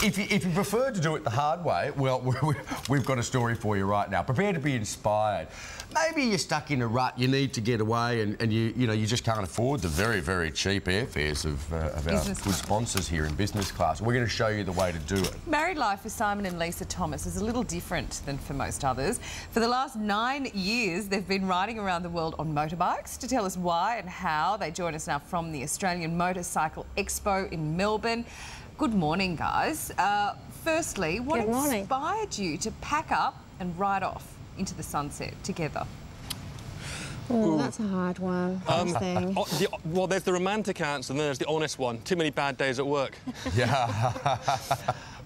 if you prefer to do it the hard way, well, we've got a story for you right now. Prepare to be inspired. Maybe you're stuck in a rut, you need to get away, and you just can't afford the very, very cheap airfares of our good sponsors here in business class. We're going to show you the way to do it. Married life for Simon and Lisa Thomas is a little different than for most others. For the last 9 years, they've been riding around the world on motorbikes. To tell us why and how, they join us now from the Australian Motorcycle Expo in Melbourne. Good morning, guys. Firstly, what inspired you to pack up and ride off into the sunset together? Oh, that's a hard one. Well, there's the romantic answer and then there's the honest one. Too many bad days at work. Yeah.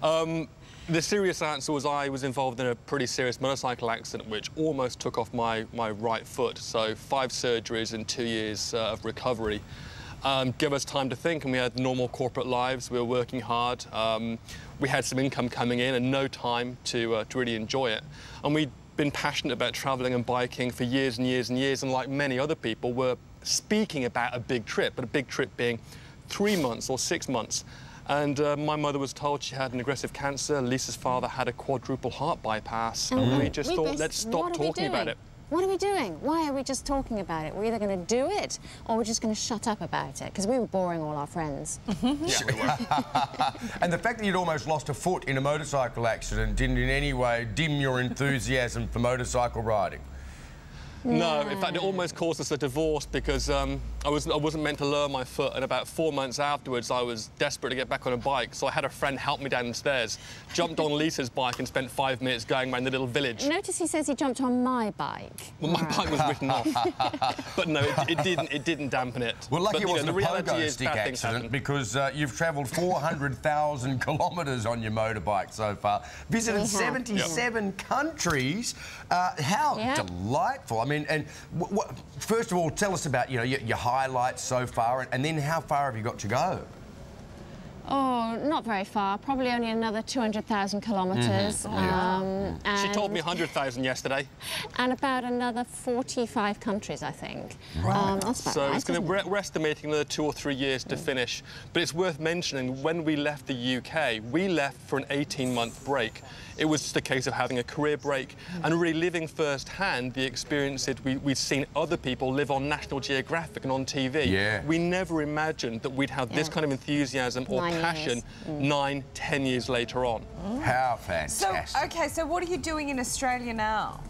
The serious answer was I was involved in a pretty serious motorcycle accident which almost took off my right foot. So 5 surgeries and 2 years of recovery. Give us time to think, and we had normal corporate lives. We were working hard. We had some income coming in and no time to really enjoy it. And we'd been passionate about travelling and biking for years and years and years, and like many other people, were speaking about a big trip, but a big trip being 3 months or 6 months. And my mother was told she had an aggressive cancer. Lisa's father had a quadruple heart bypass. And we just thought, let's stop talking about it. What are we doing? Why are we just talking about it? We're either going to do it or we're just going to shut up about it, because we were boring all our friends. Yeah, we were. And the fact that you'd almost lost a foot in a motorcycle accident didn't in any way dim your enthusiasm for motorcycle riding? No, in fact, it almost caused us a divorce because I wasn't meant to lower my foot, and about 4 months afterwards I was desperate to get back on a bike, so I had a friend help me down the stairs, jumped on Lisa's bike and spent 5 minutes going around the little village. Notice he says he jumped on my bike. Well, my bike was written off. But no, it didn't dampen it. Well, lucky it wasn't the a reality pogo is stick bad things accident, happen. because you've travelled 400,000 kilometres on your motorbike so far, visited 77 countries. How delightful. I mean, and first of all, tell us about your highlights so far, and then how far have you got to go? Oh, not very far. Probably only another 200,000 kilometres. She told me 100,000 yesterday. And about another 45 countries, I think. Right. That's about so right, it's going to, we're estimating another 2 or 3 years to finish. But it's worth mentioning, when we left the UK, we left for an 18-month break. It was just a case of having a career break and really living firsthand the experiences we'd seen other people live on National Geographic and on TV. Yeah. We never imagined that we'd have this kind of enthusiasm or passion 9, 10 years later on. How fantastic. So, OK, so what are you doing in Australia now?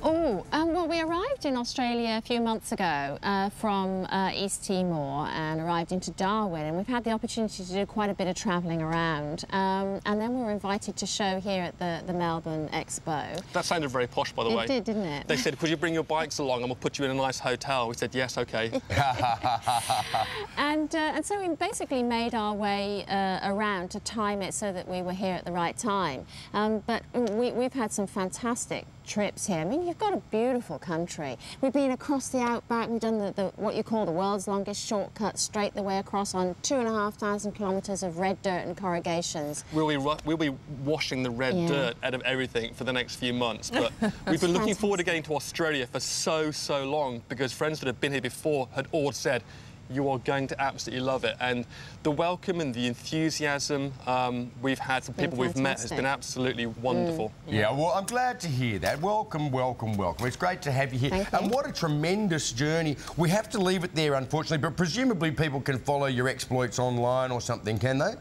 Oh, well, we arrived in Australia a few months ago from East Timor and arrived into Darwin, and we've had the opportunity to do quite a bit of travelling around, and then we were invited to show here at the Melbourne Expo. That sounded very posh, by the way. It did, didn't it? They said, could you bring your bikes along and we'll put you in a nice hotel? We said, yes, OK. And so we basically made our way around to time it so that we were here at the right time. But we've had some fantastic trips here. I mean, you've got a beautiful country. We've been across the outback. We've done what you call the world's longest shortcut straight the way across on 2,500 kilometres of red dirt and corrugations. We'll be washing the red dirt out of everything for the next few months. But we've been looking forward to getting to Australia for so long, because friends that have been here before had all said, you are going to absolutely love it. And the welcome and the enthusiasm we've had from people we've met has been absolutely wonderful. Yeah, well, I'm glad to hear that. Welcome, welcome, welcome. It's great to have you here. And what a tremendous journey. We have to leave it there, unfortunately, but presumably people can follow your exploits online or something, can they?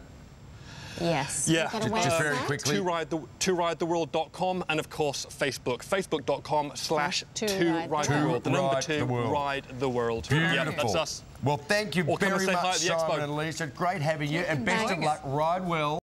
Yes. Yeah, just very quickly. ToRideTheWorld.com, and of course Facebook. Facebook.com/ToRideTheWorld. The number 2, Ride the World. Beautiful. Yeah, that's us. Well, thank you very much, Simon and Lisa. Great having you, and best of luck. Ride well.